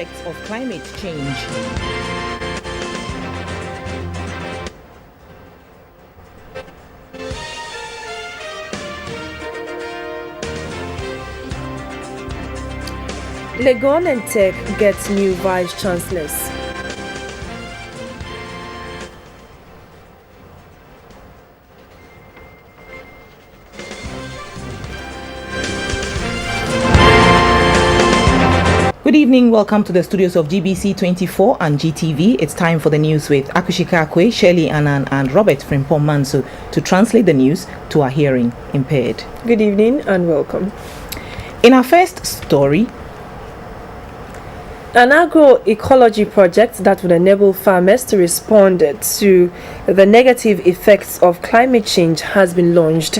effects of climate change. Legon and Tech gets new vice chancellors. Good evening, welcome to the studios of GBC24 and GTV. It's time for the news with Akushika Akwe, Shirley Annan and Robert Frimpong Manso to translate the news to our hearing impaired. Good evening and welcome. In our first story, an agroecology project that would enable farmers to respond to the negative effects of climate change has been launched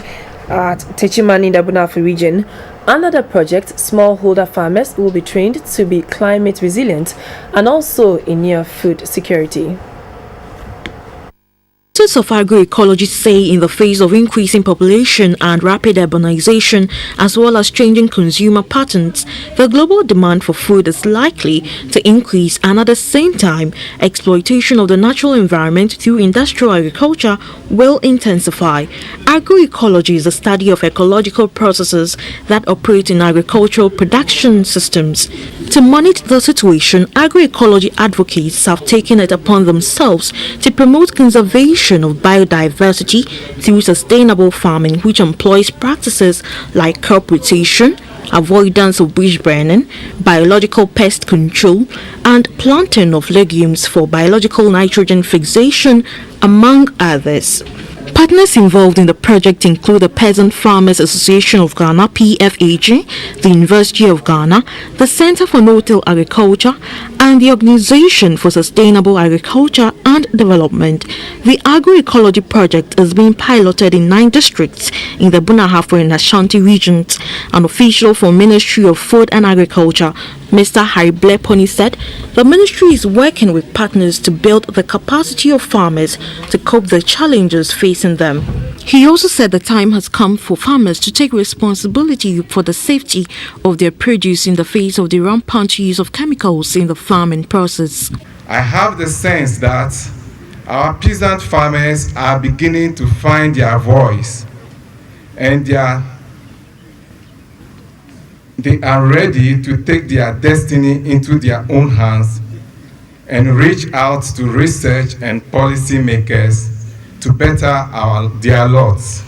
at Techimani in the Bunafu region. Under the project, smallholder farmers will be trained to be climate resilient and also in near food security. Experts of agroecology say in the face of increasing population and rapid urbanization, as well as changing consumer patterns, the global demand for food is likely to increase, and at the same time, exploitation of the natural environment through industrial agriculture will intensify. Agroecology is the study of ecological processes that operate in agricultural production systems. To monitor the situation, agroecology advocates have taken it upon themselves to promote conservation of biodiversity through sustainable farming, which employs practices like crop rotation, avoidance of bush burning, biological pest control, and planting of legumes for biological nitrogen fixation, among others. Partners involved in the project include the Peasant Farmers Association of Ghana (PFAG), the University of Ghana, the Center for No-Till Agriculture, and the Organization for Sustainable Agriculture and Development. The agroecology project is being piloted in 9 districts in the Bunahafo and Ashanti regions. An official from Ministry of Food and Agriculture, Mr. Harible Pony, said the ministry is working with partners to build the capacity of farmers to cope with the challenges facing them. He also said the time has come for farmers to take responsibility for the safety of their produce in the face of the rampant use of chemicals in the farming process. I have the sense that our peasant farmers are beginning to find their voice, and they are ready to take their destiny into their own hands and reach out to research and policy makers to better their lots.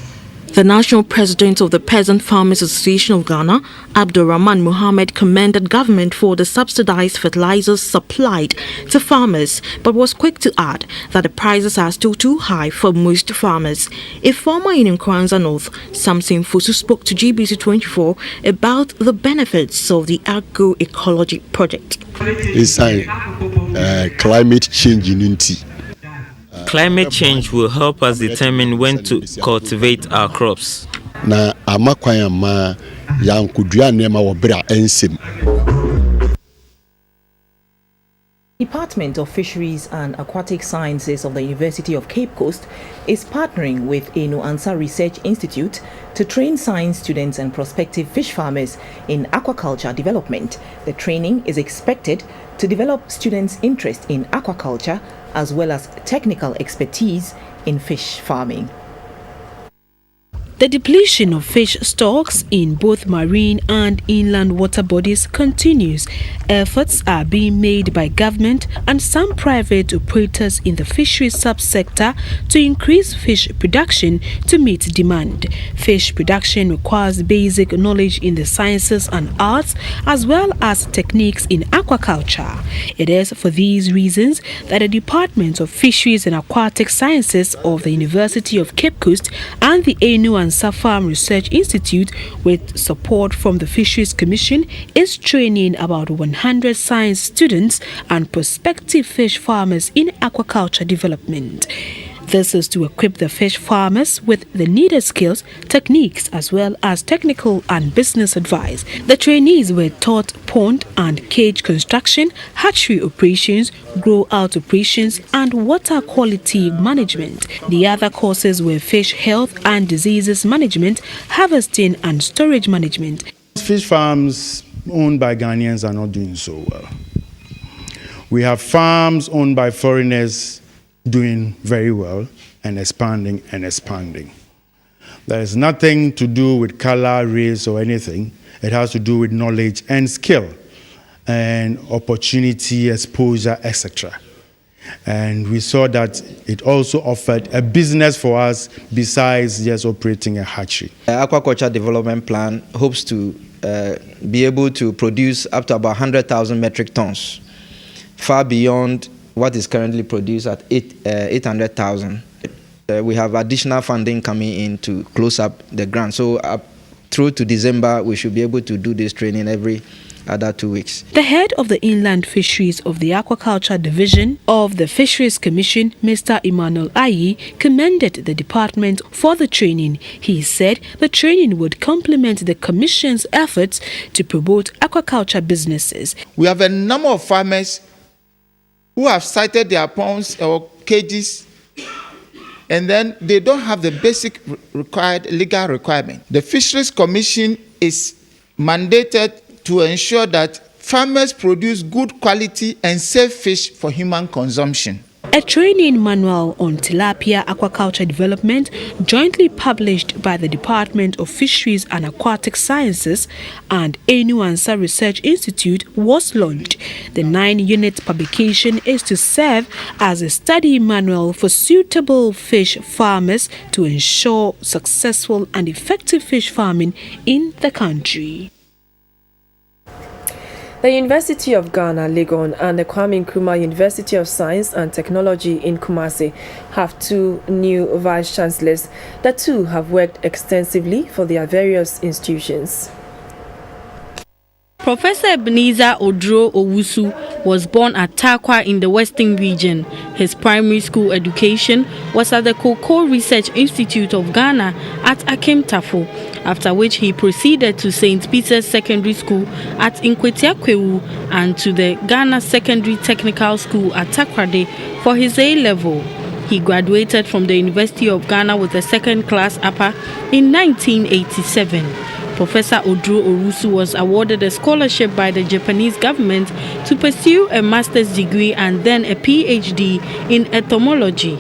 The national president of the Peasant Farmers Association of Ghana, Abdulrahman Mohammed, commended government for the subsidized fertilizers supplied to farmers, but was quick to add that the prices are still too high for most farmers. A farmer in Nkranza North, Samson Fosu, spoke to GBC24 about the benefits of the agroecology project. It's climate change unity. Climate change will help us determine when to cultivate our crops. Na amakwanya ma yankudua nema wobra ensem. Department of Fisheries and Aquatic Sciences of the University of Cape Coast is partnering with Enu Ansa Research Institute to train science students and prospective fish farmers in aquaculture development. The training is expected to develop students' interest in aquaculture as well as technical expertise in fish farming. The depletion of fish stocks in both marine and inland water bodies continues. Efforts are being made by government and some private operators in the fisheries subsector to increase fish production to meet demand. Fish production requires basic knowledge in the sciences and arts as well as techniques in aquaculture. It is for these reasons that the Department of Fisheries and Aquatic Sciences of the University of Cape Coast and the Enu and Farm Research Institute, with support from the Fisheries Commission, is training about 100 science students and prospective fish farmers in aquaculture development. This is to equip the fish farmers with the needed skills, techniques, as well as technical and business advice. The trainees were taught pond and cage construction, hatchery operations, grow-out operations, and water quality management. The other courses were fish health and diseases management, harvesting, and storage management. Fish farms owned by Ghanaians are not doing so well. We have farms owned by foreigners doing very well and expanding and expanding. There is nothing to do with color, race, or anything. It has to do with knowledge and skill and opportunity, exposure, etc. And we saw that it also offered a business for us besides just operating a hatchery. The aquaculture development plan hopes to be able to produce up to about 100,000 metric tons, far beyond what is currently produced at 800,000. We have additional funding coming in to close up the grant. So through to December, we should be able to do this training every other 2 weeks. The head of the inland fisheries of the Aquaculture Division of the Fisheries Commission, Mr. Emmanuel Ayi, commended the department for the training. He said the training would complement the Commission's efforts to promote aquaculture businesses. We have a number of farmers who have sited their ponds or cages, and then they don't have the basic required legal requirement. The Fisheries Commission is mandated to ensure that farmers produce good quality and safe fish for human consumption. A training manual on tilapia aquaculture development, jointly published by the Department of Fisheries and Aquatic Sciences and Enuansa Research Institute, was launched. The 9-unit publication is to serve as a study manual for suitable fish farmers to ensure successful and effective fish farming in the country. The University of Ghana, Legon, and the Kwame Nkrumah University of Science and Technology in Kumasi have 2 new vice-chancellors. The 2 have worked extensively for their various institutions. Professor Ebenezer Odro Owusu was born at Tarkwa in the Western region. His primary school education was at the Cocoa Research Institute of Ghana at Akim Tafo, after which he proceeded to St. Peter's Secondary School at Nkwetiakwewu and to the Ghana Secondary Technical School at Takrade for his A-level. He graduated from the University of Ghana with a second-class upper in 1987. Professor Odro Owusu was awarded a scholarship by the Japanese government to pursue a master's degree and then a PhD in entomology.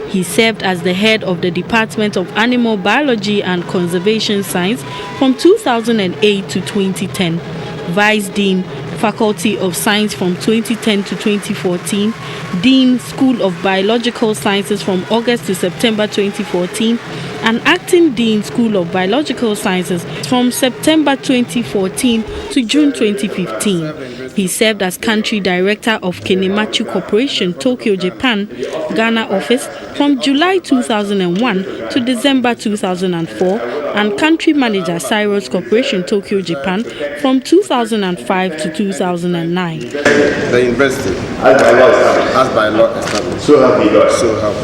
He served as the head of the Department of Animal Biology and Conservation Science from 2008 to 2010, Vice Dean, Faculty of Science from 2010 to 2014, Dean, School of Biological Sciences from August to September 2014, and Acting Dean, School of Biological Sciences from September 2014 to June 2015. He served as Country Director of Kinemachi Corporation, Tokyo, Japan, Ghana office from July 2001 to December 2004, and Country Manager, Cyrus Corporation, Tokyo, Japan, from 2005 to 2009. The university, as by law established. So help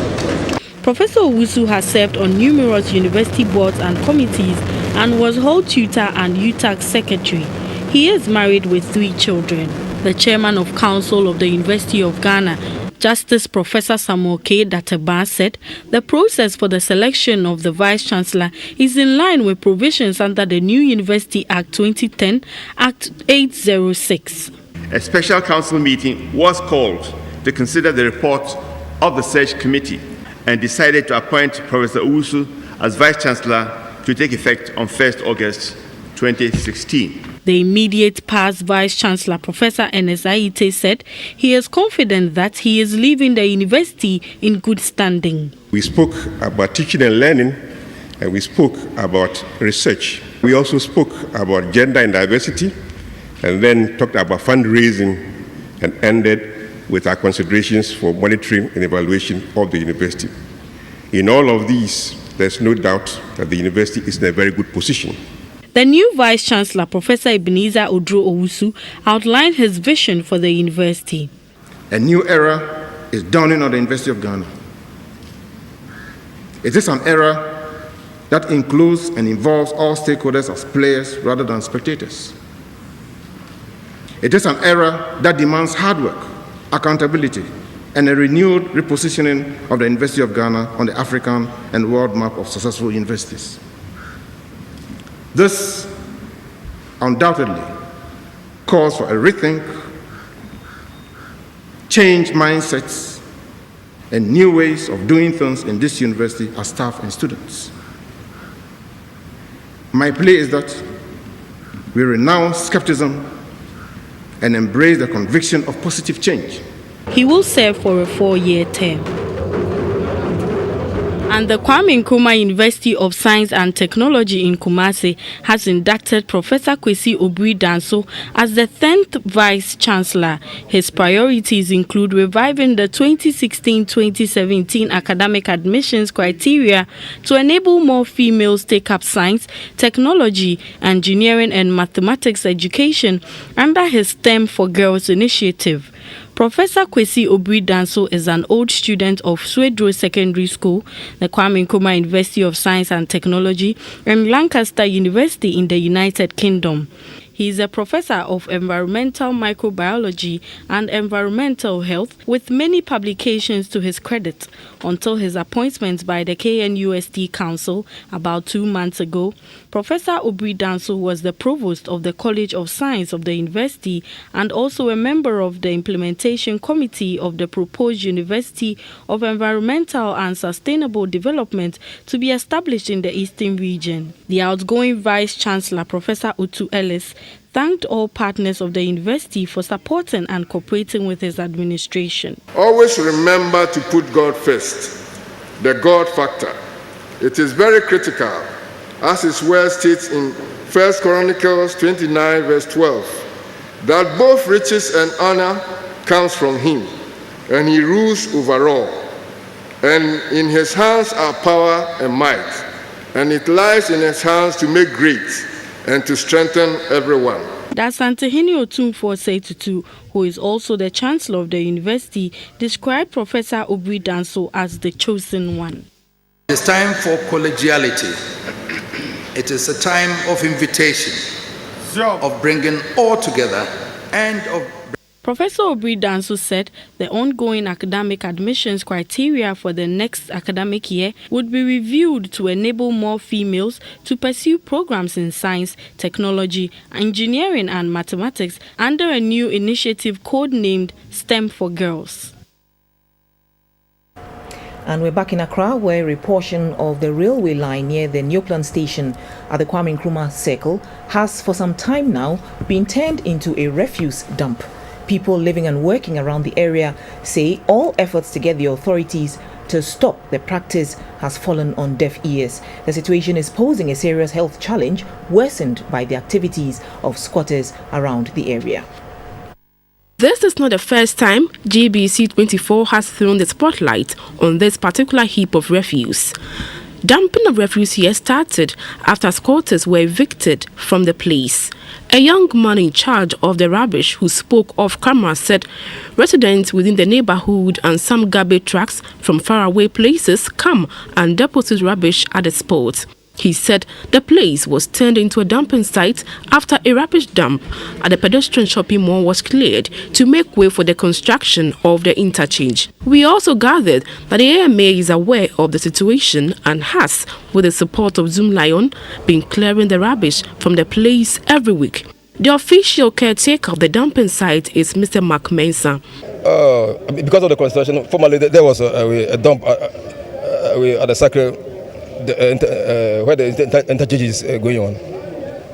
me. Professor Owusu has served on numerous university boards and committees and was Hall Tutor and UTAC Secretary. He is married with 3 children. The Chairman of Council of the University of Ghana, Justice Professor Samuel K. Dateba, said the process for the selection of the Vice-Chancellor is in line with provisions under the New University Act 2010, Act 806. A special council meeting was called to consider the report of the search committee and decided to appoint Professor Owusu as Vice-Chancellor to take effect on 1st August 2016. The immediate past Vice-Chancellor, Professor Ernest Aite, said he is confident that he is leaving the university in good standing. We spoke about teaching and learning, and we spoke about research. We also spoke about gender and diversity, and then talked about fundraising, and ended with our considerations for monitoring and evaluation of the university. In all of these, there's no doubt that the university is in a very good position. The new Vice-Chancellor, Professor Ebenezer Odro Owusu, outlined his vision for the university. A new era is dawning on the University of Ghana. It is an era that includes and involves all stakeholders as players rather than spectators. It is an era that demands hard work, accountability, and a renewed repositioning of the University of Ghana on the African and world map of successful universities. This undoubtedly calls for a rethink change mindsets and new ways of doing things in this university as staff and students. My plea is that we renounce skepticism and embrace the conviction of positive change. He will serve for a 4-year term. And the Kwame Nkrumah University of Science and Technology in Kumasi has inducted Professor Kwesi Obui-Danso as the 10th Vice Chancellor. His priorities include reviving the 2016-2017 academic admissions criteria to enable more females take up science, technology, engineering and mathematics education under his STEM for Girls initiative. Professor Kwesi Obui-Danso is an old student of Swedro Secondary School, the Kwame Nkrumah University of Science and Technology, and Lancaster University in the United Kingdom. He is a professor of environmental microbiology and environmental health with many publications to his credit until his appointment by the KNUST Council about 2 months ago. Professor Obui-Danso was the provost of the College of Science of the university and also a member of the implementation committee of the proposed University of Environmental and Sustainable Development to be established in the Eastern region. The outgoing Vice Chancellor, Professor Utu Ellis, thanked all partners of the university for supporting and cooperating with his administration. Always remember to put God first, the God factor. It is very critical, as his word states in 1 Chronicles 29 verse 12, that both riches and honor comes from him, and he rules over all. And in his hands are power and might, and it lies in his hands to make great and to strengthen everyone. That's Antihini Otumfuo Seitutu, who is also the Chancellor of the university, described Professor Obui-Danso as the chosen one. It's time for collegiality. It is a time of invitation, of bringing all together, and of... Professor Obui-Danso said the ongoing academic admissions criteria for the next academic year would be reviewed to enable more females to pursue programs in science, technology, engineering and mathematics under a new initiative codenamed STEM for Girls. And we're back in Accra, where a portion of the railway line near the Neoplan station at the Kwame Nkrumah Circle has for some time now been turned into a refuse dump. People living and working around the area say all efforts to get the authorities to stop the practice has fallen on deaf ears. The situation is posing a serious health challenge, worsened by the activities of squatters around the area. This is not the first time GBC24 has thrown the spotlight on this particular heap of refuse. Dumping of refuse here started after squatters were evicted from the place. A young man in charge of the rubbish who spoke off camera said residents within the neighborhood and some garbage trucks from faraway places come and deposit rubbish at the spot. He said the place was turned into a dumping site after a rubbish dump at the pedestrian shopping mall was cleared to make way for the construction of the interchange. We also gathered that the AMA is aware of the situation and has, with the support of Zoom Lion, been clearing the rubbish from the place every week. The official caretaker of the dumping site is Mr. Mark Mensah. Because of the construction, formerly there was a dump at the circle where the interchange is going on.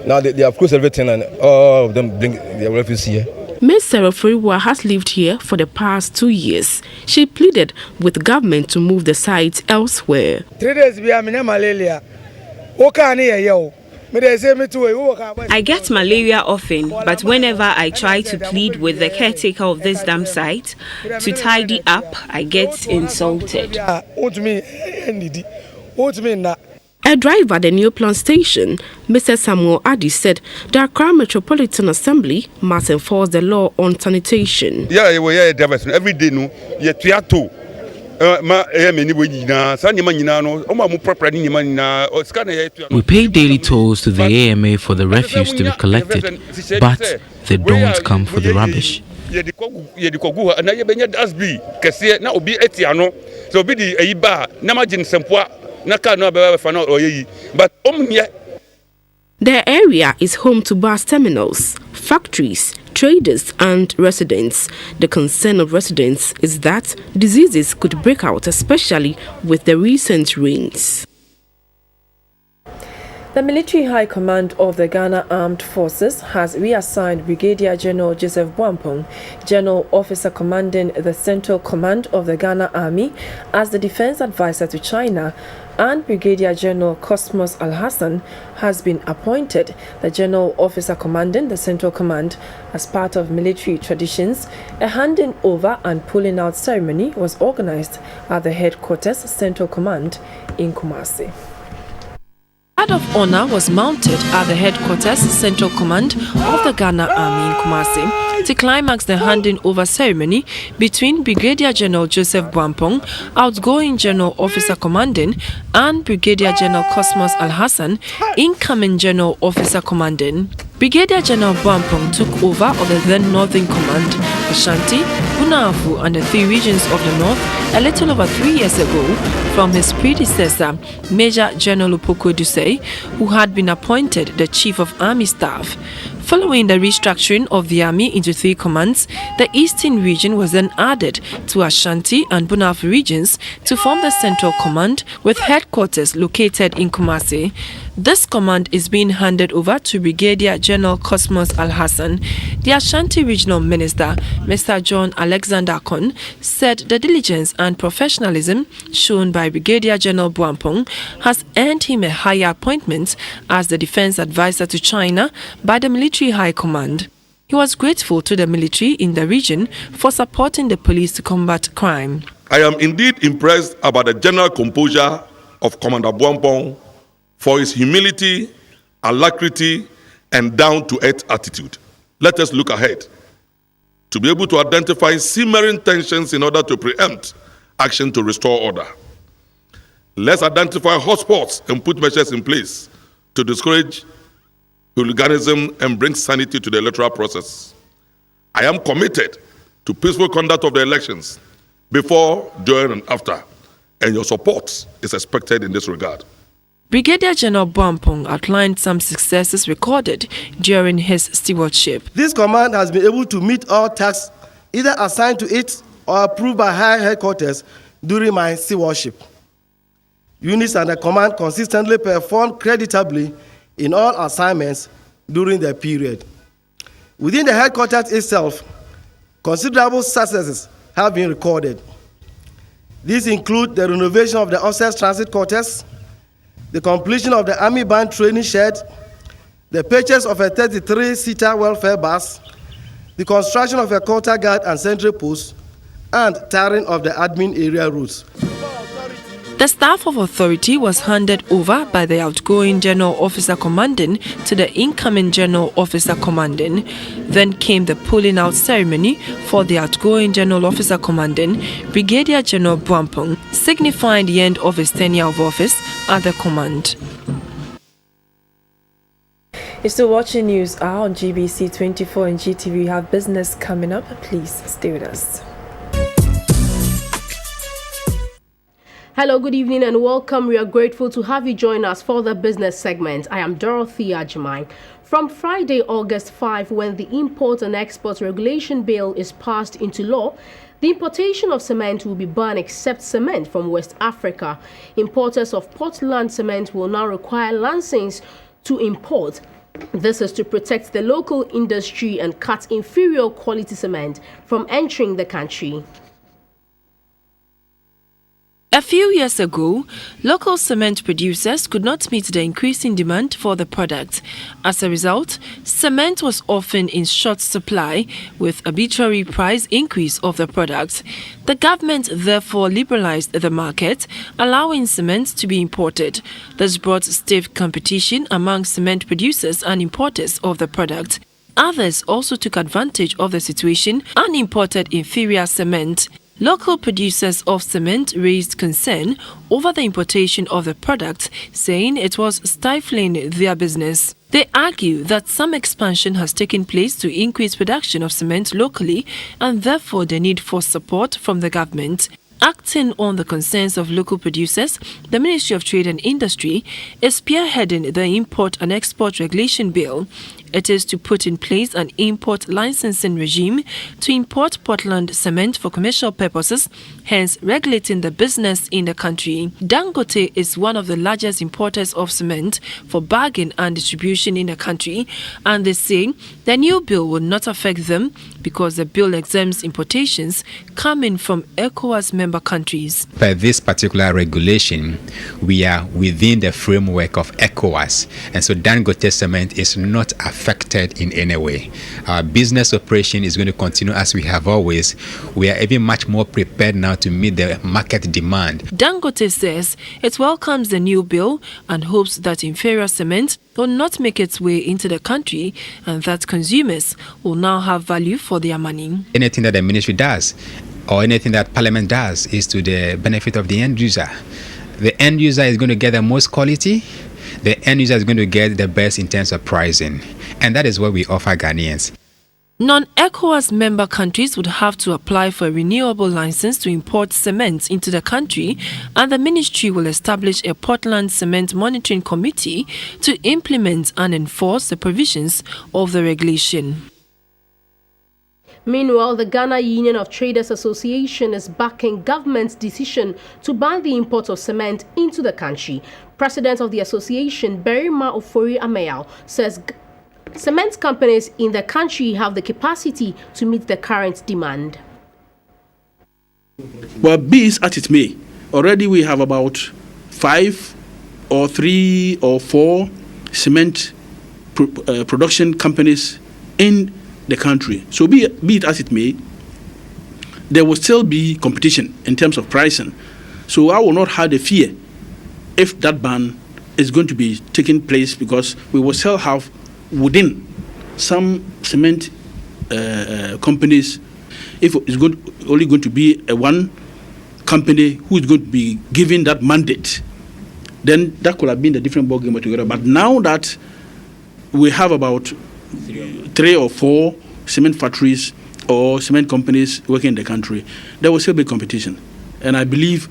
Now they have closed everything and all of them bring their refuse here. Ms. Sarah Furiwa has lived here for the past 2 years. She pleaded with government to move the site elsewhere. 3 days we have malaria. I get malaria often, but whenever I try to plead with the caretaker of this dump site to tidy up, I get insulted. A driver at the Neoplan station, Mr. Samuel Adi, said the Accra Metropolitan Assembly must enforce the law on sanitation. Every day, no, we pay daily tolls to the AMA for the refuse to be collected, but they don't come for the rubbish. The area is home to bus terminals, factories, traders and residents. The concern of residents is that diseases could break out, especially with the recent rains. The Military High Command of the Ghana Armed Forces has reassigned Brigadier General Joseph Boampong, General Officer commanding the Central Command of the Ghana Army, as the Defense Advisor to China, and Brigadier General Cosmos Al-Hassan has been appointed the General Officer commanding the Central Command. As part of military traditions, a handing over and pulling out ceremony was organized at the headquarters Central Command in Kumasi. Guard of honor was mounted at the headquarters Central Command of the Ghana Army in Kumasi to climax the handing over ceremony between Brigadier General Joseph Boampong, outgoing General Officer Commanding, and Brigadier General Cosmos Al-Hassan, incoming General Officer Commanding. Brigadier General Boampong took over of the then Northern Command, Ashanti, Bunafu, and the 3 regions of the North a little over 3 years ago from his predecessor, Major General Upoko Dusei, who had been appointed the Chief of Army Staff. Following the restructuring of the army into 3 commands, the Eastern region was then added to Ashanti and Bunafu regions to form the Central Command, with headquarters located in Kumasi. This command is being handed over to Brigadier General Cosmos Al-Hassan. The Ashanti Regional Minister, Mr. John Alexander Kon, said the diligence and professionalism shown by Brigadier General Boampong has earned him a higher appointment as the Defense Advisor to China by the Military High Command. He was grateful to the military in the region for supporting the police to combat crime. I am indeed impressed about the general composure of Commander Boampong for his humility, alacrity, and down-to-earth attitude. Let us look ahead to be able to identify simmering tensions in order to preempt action to restore order. Let's identify hotspots and put measures in place to discourage hooliganism and bring sanity to the electoral process. I am committed to peaceful conduct of the elections before, during, and after, and your support is expected in this regard. Brigadier General Boampong outlined some successes recorded during his stewardship. This command has been able to meet all tasks either assigned to it or approved by high headquarters during my stewardship. Units under command consistently performed creditably in all assignments during the period. Within the headquarters itself, considerable successes have been recorded. These include the renovation of the officers' transit quarters, the completion of the Army Band training shed, the purchase of a 33-seater welfare bus, the construction of a quarter guard and sentry post, and tarring of the admin area routes. The staff of authority was handed over by the outgoing General Officer Commanding to the incoming General Officer Commanding. Then came the pulling out ceremony for the outgoing General Officer Commanding, Brigadier General Boampong, signifying the end of his tenure of office at the command. You're still watching News Hour on GBC24 and GTV. We have business coming up. Please stay with us. Hello, good evening and welcome. We are grateful to have you join us for the business segment. I am Dorothy Ajimai. From Friday, August 5, when the Import and Export Regulation Bill is passed into law, the importation of cement will be banned except cement from West Africa. Importers of Portland cement will now require license to import. This is to protect the local industry and cut inferior quality cement from entering the country. A few years ago, local cement producers could not meet the increasing demand for the product. As a result, cement was often in short supply with arbitrary price increase of the product. The government therefore liberalized the market, allowing cement to be imported. This brought stiff competition among cement producers and importers of the product. Others also took advantage of the situation and imported inferior cement. Local producers of cement raised concern over the importation of the product, saying it was stifling their business. They argue that some expansion has taken place to increase production of cement locally and therefore the need for support from the government. Acting on the concerns of local producers, the Ministry of Trade and Industry is spearheading the Import and Export Regulation Bill. It is to put in place an import licensing regime to import Portland cement for commercial purposes, hence regulating the business in the country. Dangote is one of the largest importers of cement for bagging and distribution in the country, and they say the new bill will not affect them because the bill exempts importations coming from ECOWAS member countries. By this particular regulation, we are within the framework of ECOWAS, and so Dangote cement is not affected in any way. Our business operation is going to continue as we have always. We are even much more prepared now to meet the market demand. Dangote says it welcomes the new bill and hopes that inferior cement will not make its way into the country and that consumers will now have value for their money. Anything that the ministry does or anything that Parliament does is to the benefit of the end user. The end user is going to get the most quality. The end user is going to get the best in terms of pricing. And that is what we offer Ghanaians. Non-ECOWAS member countries would have to apply for a renewable license to import cement into the country, and the ministry will establish a Portland Cement Monitoring Committee to implement and enforce the provisions of the regulation. Meanwhile, the Ghana Union of Traders Association is backing government's decision to ban the import of cement into the country. President of the association, Berima Ofori Amayao, says cement companies in the country have the capacity to meet the current demand. Well, be it as it may, already we have about 5 or 3 or 4 cement production companies in the country. So be it as it may, there will still be competition in terms of pricing. So I will not have the fear if that ban is going to be taking place, because we will still have within some cement companies, if it's only going to be one company who is going to be given that mandate, then that could have been the different ballgame altogether. But now that we have about 3 or 4 cement factories or cement companies working in the country, there will still be competition. And I believe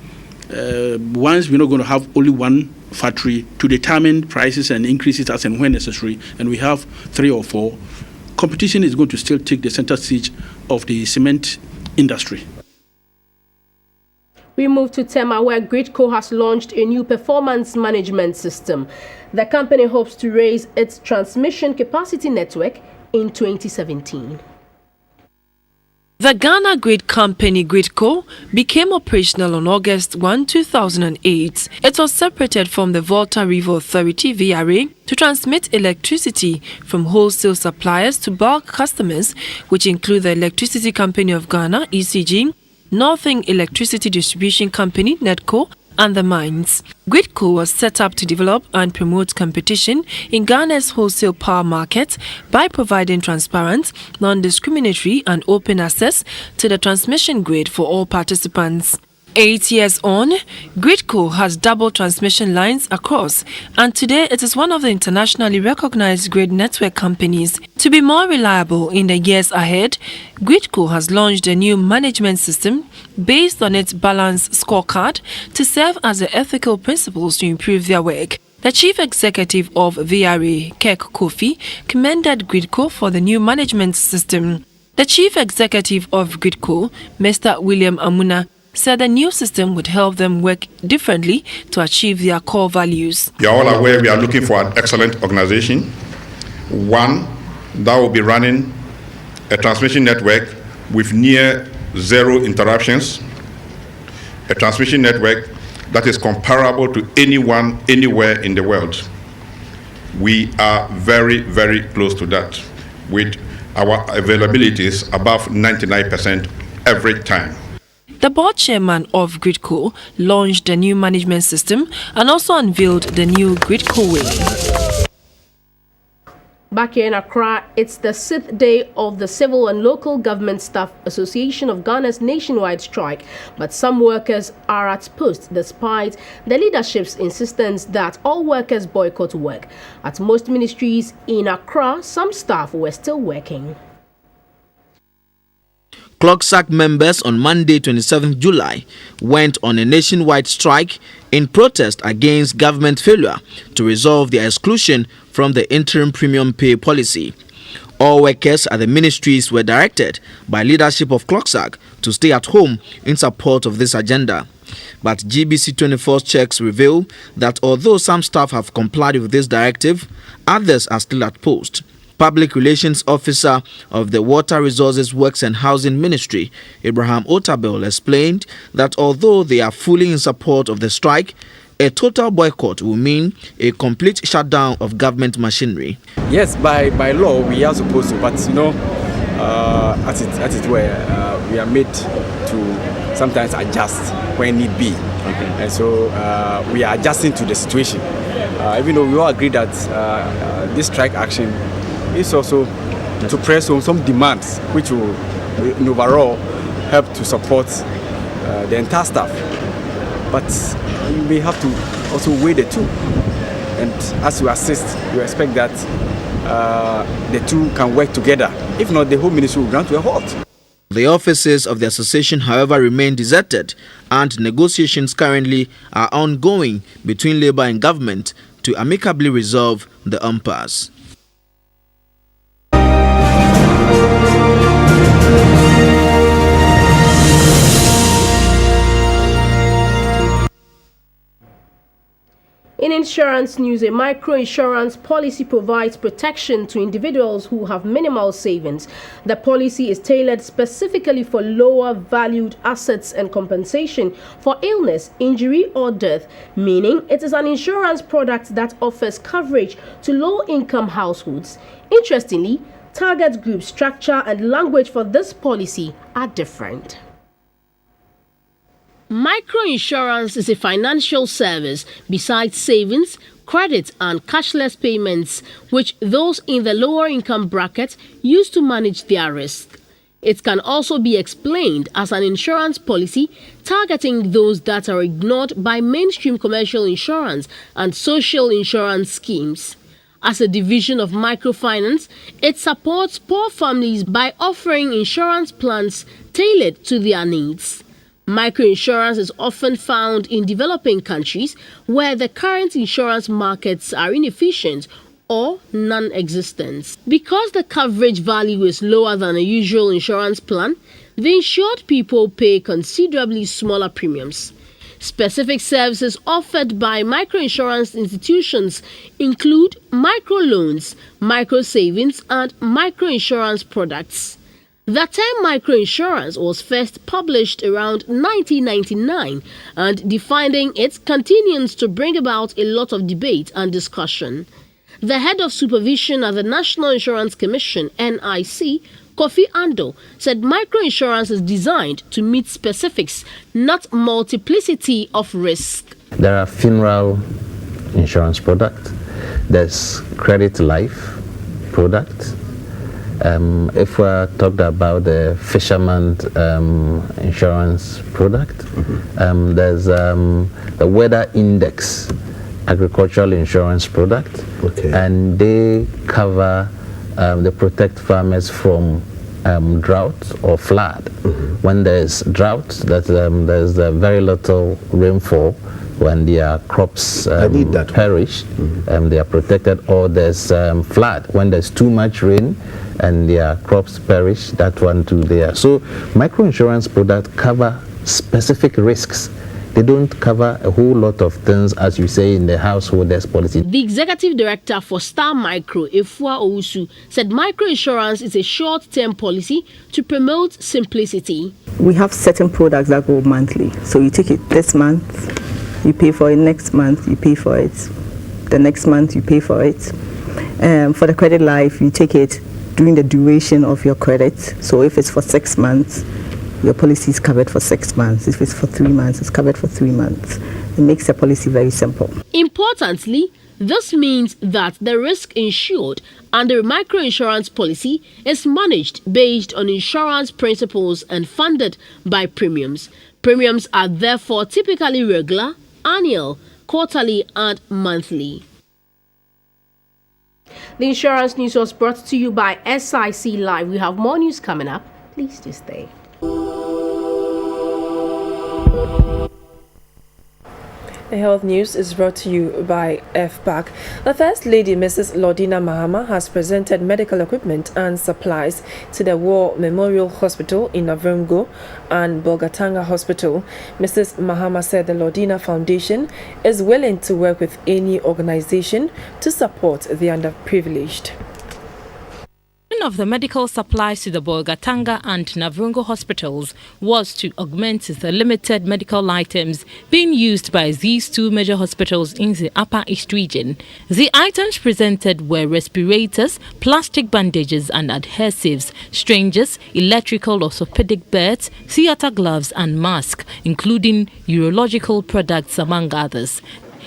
once we're not going to have only one factory to determine prices and increases as and when necessary, and we have 3 or 4, competition is going to still take the center stage of the cement industry. We move to Tema, where Gridco has launched a new performance management system. The company hopes to raise its transmission capacity network in 2017. The Ghana Grid Company Gridco became operational on August 1, 2008. It was separated from the Volta River Authority VRA to transmit electricity from wholesale suppliers to bulk customers, which include the Electricity Company of Ghana (ECG), Northern Electricity Distribution Company (NEDCO), and the mines. Gridco was set up to develop and promote competition in Ghana's wholesale power market by providing transparent, non-discriminatory and open access to the transmission grid for all participants. 8 years on, Gridco has double transmission lines across, and today it is one of the internationally recognized grid network companies. To be more reliable in the years ahead, Gridco has launched a new management system based on its balance scorecard to serve as the ethical principles to improve their work. The chief executive of VRA, Kirk Kofi, commended Gridco for the new management system. The chief executive of Gridco, Mr. William Amuna, said the new system would help them work differently to achieve their core values. You are all aware we are looking for an excellent organization, one that will be running a transmission network with near zero interruptions, a transmission network that is comparable to anyone, anywhere in the world. We are very, very close to that, with our availabilities above 99% every time. The board chairman of Gridco launched the new management system and also unveiled the new Gridco Way. Back here in Accra, it's the 6th day of the Civil and Local Government Staff Association of Ghana's nationwide strike, but some workers are at post despite the leadership's insistence that all workers boycott work. At most ministries in Accra, some staff were still working. CLOGSAC members on Monday, 27th July, went on a nationwide strike in protest against government failure to resolve their exclusion from the interim premium pay policy. All workers at the ministries were directed by leadership of CLOCSAG to stay at home in support of this agenda. But GBC24's checks reveal that although some staff have complied with this directive, others are still at post. Public Relations Officer of the Water Resources Works and Housing Ministry, Abraham Otabel, explained that although they are fully in support of the strike, a total boycott will mean a complete shutdown of government machinery. Yes, by law we are supposed to, but as it were, we are made to sometimes adjust when need be. Okay. And so we are adjusting to the situation. Even though we all agree that this strike action is also to press on some demands which will overall help to support the entire staff. But you may have to also weigh the two. And as you assist, you expect that the two can work together. If not, the whole ministry will grant to a halt. The offices of the association, however, remain deserted, and negotiations currently are ongoing between Labour and government to amicably resolve the impasse. In insurance news, a micro-insurance policy provides protection to individuals who have minimal savings. The policy is tailored specifically for lower valued assets and compensation for illness, injury or death, meaning it is an insurance product that offers coverage to low-income households. Interestingly, target group structure and language for this policy are different. Microinsurance is a financial service besides savings, credit and cashless payments which those in the lower income bracket use to manage their risk. It can also be explained as an insurance policy targeting those that are ignored by mainstream commercial insurance and social insurance schemes. As a division of microfinance, it supports poor families by offering insurance plans tailored to their needs. Microinsurance is often found in developing countries where the current insurance markets are inefficient or non-existent. Because the coverage value is lower than a usual insurance plan, the insured people pay considerably smaller premiums. Specific services offered by microinsurance institutions include microloans, microsavings, and microinsurance products. The term microinsurance was first published around 1999, and defining it continues to bring about a lot of debate and discussion. The head of supervision at the National Insurance Commission, NIC, Kofi Ando, said microinsurance is designed to meet specifics, not multiplicity of risk. There are funeral insurance products, there's credit life product. If we're talking about the fisherman insurance product, there's the weather index agricultural insurance product, and they cover, they protect farmers from drought or flood. When there's drought, there's very little rainfall. When their crops perish, they are protected, or there's flood. When there's too much rain and their crops perish, that one too there. So microinsurance products cover specific risks. They don't cover a whole lot of things, as you say, in the householders policy. The executive director for Star Micro, Efua Owusu, said microinsurance is a short-term policy to promote simplicity. We have certain products that go monthly. So you take it this month, you pay for it next month, you pay for it the next month, you pay for it. For the credit life, you take it during the duration of your credit. So if it's for 6 months, your policy is covered for 6 months. If it's for 3 months, it's covered for 3 months. It makes the policy very simple. Importantly, this means that the risk insured under a microinsurance policy is managed based on insurance principles and funded by premiums. Premiums are therefore typically regular, annual, quarterly, and monthly. The insurance news was brought to you by SIC Live. We have more news coming up. Please do stay. The health news is brought to you by FPAC. The First Lady, Mrs. Lordina Mahama, has presented medical equipment and supplies to the War Memorial Hospital in Navrongo and Bolgatanga Hospital. Mrs. Mahama said the Lordina Foundation is willing to work with any organization to support the underprivileged. Of the medical supplies to the Bolgatanga and Navrongo hospitals was to augment the limited medical items being used by these two major hospitals in the Upper East region. The items presented were respirators, plastic bandages and adhesives, strangers, electrical orthopedic beds, theatre gloves and masks, including urological products among others.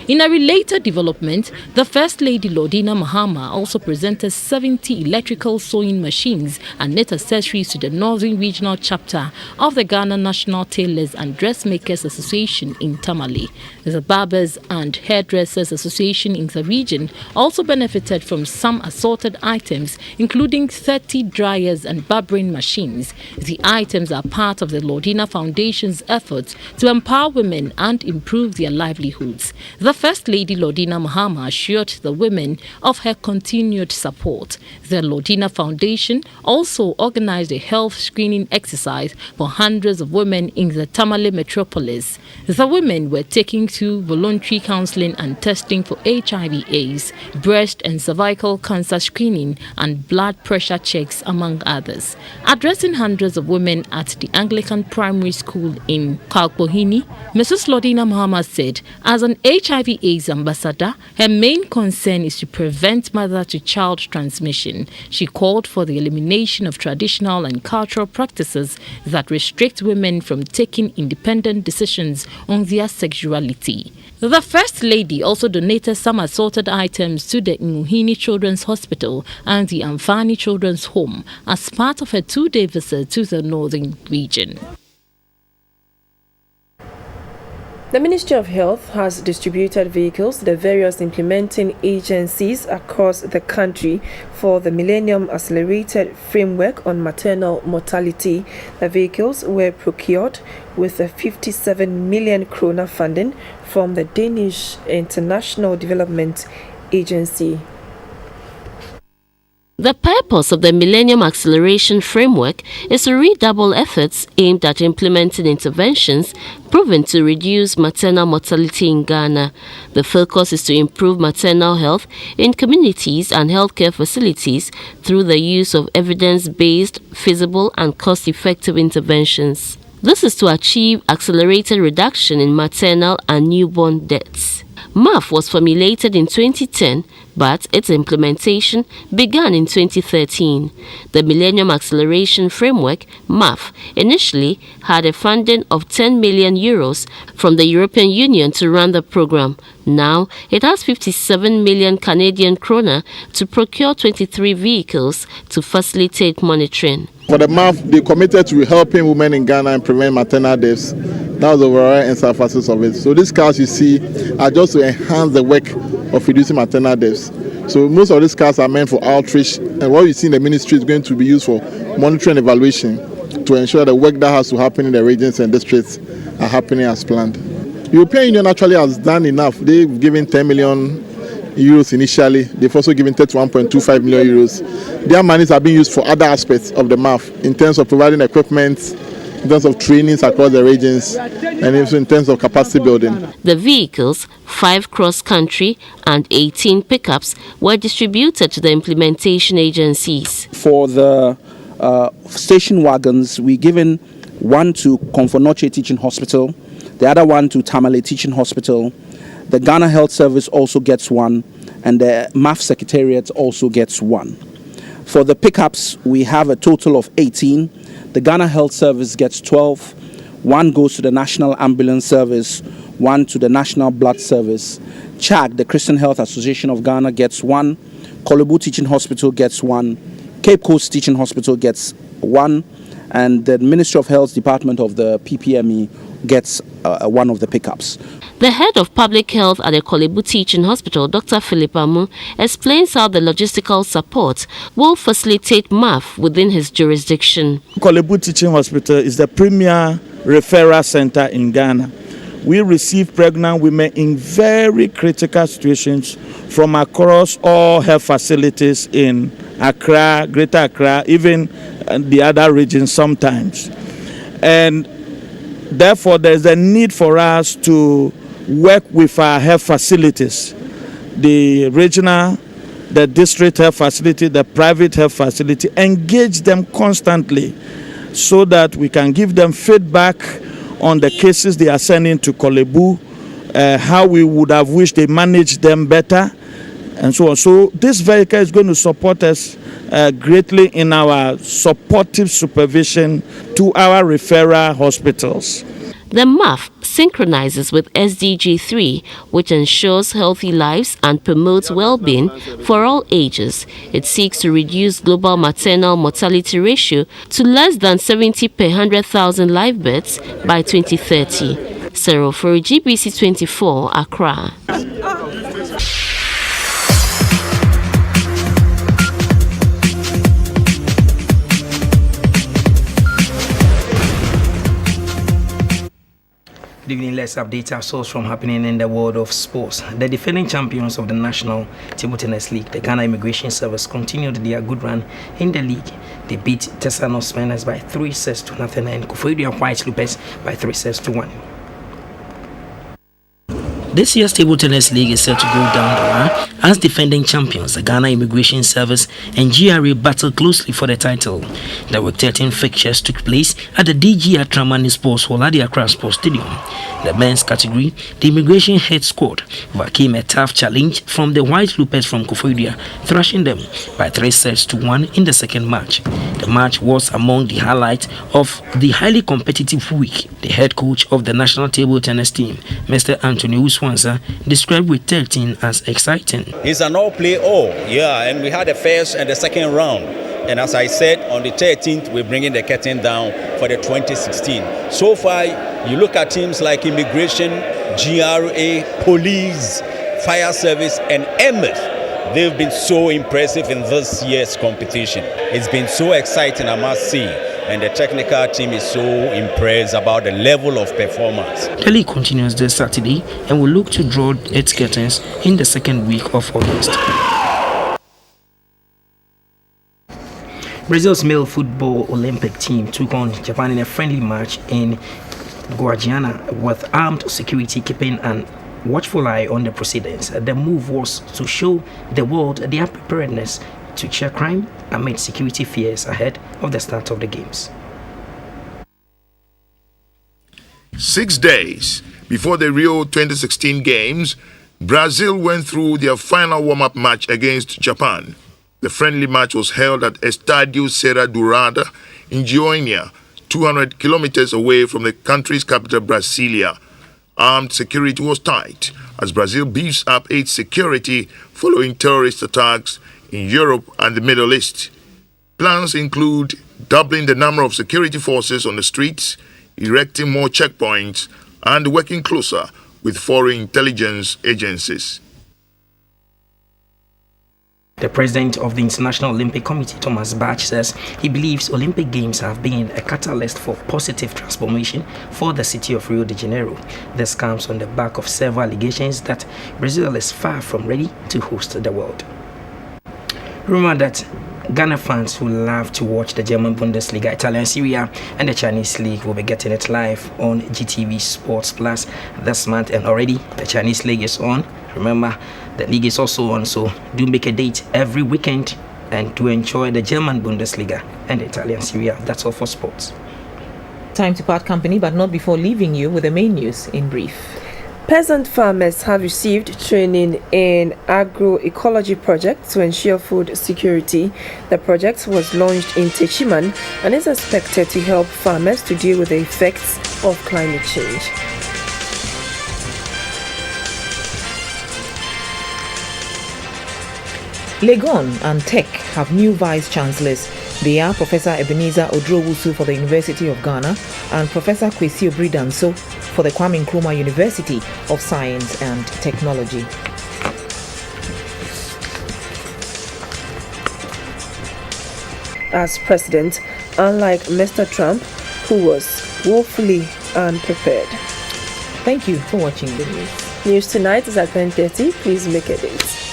In a related development, the First Lady Lordina Mahama also presented 70 electrical sewing machines and net accessories to the Northern Regional Chapter of the Ghana National Tailors and Dressmakers Association in Tamale. The Barbers and Hairdressers Association in the region also benefited from some assorted items, including 30 dryers and barbering machines. The items are part of the Lordina Foundation's efforts to empower women and improve their livelihoods. The First Lady Lordina Mahama assured the women of her continued support. The Lordina Foundation also organized a health screening exercise for hundreds of women in the Tamale metropolis. The women were taken through voluntary counseling and testing for HIV/AIDS, breast and cervical cancer screening, and blood pressure checks, among others. Addressing hundreds of women at the Anglican Primary School in Kalkbohini, Mrs. Lordina Mahama said, as an HIV/AIDS ambassador, her main concern is to prevent mother-to-child transmission. She called for the elimination of traditional and cultural practices that restrict women from taking independent decisions on their sexuality. The First Lady also donated some assorted items to the Imuhini Children's Hospital and the Amfani Children's Home as part of her two-day visit to the Northern region. The Ministry of Health has distributed vehicles to the various implementing agencies across the country for the Millennium Accelerated Framework on Maternal Mortality. The vehicles were procured with a 57 million krona funding from the Danish International Development Agency. The purpose of the Millennium Acceleration Framework is to redouble efforts aimed at implementing interventions proven to reduce maternal mortality in Ghana. The focus is to improve maternal health in communities and healthcare facilities through the use of evidence-based, feasible and cost-effective interventions. This is to achieve accelerated reduction in maternal and newborn deaths. MAF was formulated in 2010, but its implementation began in 2013. The Millennium Acceleration Framework, MAF, initially had a funding of 10 million euros from the European Union to run the program. Now, it has 57 million Canadian kroner to procure 23 vehicles to facilitate monitoring. For the MAF, they committed to helping women in Ghana and prevent maternal deaths. That was the overall emphasis of it. So these cars you see are just to enhance the work of reducing maternal deaths. So most of these cars are meant for outreach, and what you see in the ministry is going to be used for monitoring and evaluation to ensure the work that has to happen in the regions and districts are happening as planned. The European Union actually has done enough. They've given 10 million euros initially. They've also given 31.25 million euros. Their monies are being used for other aspects of the MAF in terms of providing equipment, in terms of trainings across the regions, and also in terms of capacity building. The vehicles, 5 cross-country and 18 pickups, were distributed to the implementation agencies. For the station wagons, we're given one to Komfonoche Teaching Hospital, the other one to Tamale Teaching Hospital. The Ghana Health Service also gets one, and the MAF Secretariat also gets one. For the pickups, we have a total of 18. The Ghana Health Service gets 12. One goes to the National Ambulance Service, one to the National Blood Service. CHAG, the Christian Health Association of Ghana, gets one. Kolebu Teaching Hospital gets one. Cape Coast Teaching Hospital gets one. And the Ministry of Health Department of the PPME gets one of the pickups. The head of public health at the Kolebu Teaching Hospital, Dr. Philip Amu, explains how the logistical support will facilitate MAF within his jurisdiction. Kolebu Teaching Hospital is the premier referral center in Ghana. we receive pregnant women in very critical situations from across all health facilities in Accra, Greater Accra, even the other regions sometimes. And therefore, there's a need for us to work with our health facilities, the regional, the district health facility, the private health facility, engage them constantly so that we can give them feedback on the cases they are sending to Kolebu, how we would have wished they managed them better, and so on. So this vehicle is going to support us greatly in our supportive supervision to our referral hospitals. The MAF synchronizes with SDG 3, which ensures healthy lives and promotes well-being for all ages. It seeks to reduce global maternal mortality ratio to less than 70 per 100,000 live births by 2030. Sarah for GBC24, Accra. Good evening. Let's update ourselves from happening in the world of sports. The defending champions of the National Table Tennis League, the Ghana Immigration Service, continued their good run in the league. They beat Tesanos Spiners by 3-0 and Koforidua White Loopers by 3-1. This year's Table Tennis League is set to go down the line as defending champions, the Ghana Immigration Service and GRA battle closely for the title. There were 13 fixtures took place at the DG Atramani Sports Hall at the Accra Sports Stadium. In the men's category, the Immigration Head squad overcame a tough challenge from the White Loopers from Koforidua, thrashing them by 3-1 in the second match. The match was among the highlights of the highly competitive week. The head coach of the national table tennis team, Mr. Anthony Uswanza, described with 13 as exciting. It's an all-play all, and we had the first and the second round. And as I said, on the 13th, we're bringing the curtain down for the 2016. So far, you look at teams like Immigration, GRA, Police, Fire Service, and MF. They've been so impressive in this year's competition. It's been so exciting, I must say. And the technical team is so impressed about the level of performance. The league continues this Saturday and will look to draw its curtains in the second week of August. Brazil's male football Olympic team took on Japan in a friendly match in Guadiana with armed security keeping an watchful eye on the proceedings. The move was to show the world their preparedness to cheer crime amid security fears ahead of the start of the games. 6 days before the Rio 2016 Games, Brazil went through their final warm-up match against Japan. The friendly match was held at Estádio Serra Dourada in Goiânia, 200 kilometers away from the country's capital, Brasilia. Armed security was tight as Brazil beefs up its security following terrorist attacks in Europe and the Middle East. Plans include doubling the number of security forces on the streets, erecting more checkpoints, and working closer with foreign intelligence agencies. The president of the International Olympic Committee, Thomas Bach, says he believes Olympic Games have been a catalyst for positive transformation for the city of Rio de Janeiro. This comes on the back of several allegations that Brazil is far from ready to host the World. Remember that Ghana fans who love to watch the German Bundesliga, Italian Serie A, and the Chinese League will be getting it live on GTV Sports Plus this month, and already the Chinese League is on. Remember, the league is also on, so do make a date every weekend and to enjoy the German Bundesliga and the Italian Serie A. That's all for sports. Time to part company, but not before leaving you with the main news in brief. Peasant farmers have received training in agroecology project to ensure food security. The project was launched in Techiman and is expected to help farmers to deal with the effects of climate change. Legon and Tech have new vice-chancellors. They are Professor Ebenezer Odrowusu for the University of Ghana and Professor Kwesi Obridanso for the Kwame Nkrumah University of Science and Technology. As president, unlike Mr. Trump, who was woefully unprepared. Thank you for watching the news. News tonight is at 10:30. Please make a date.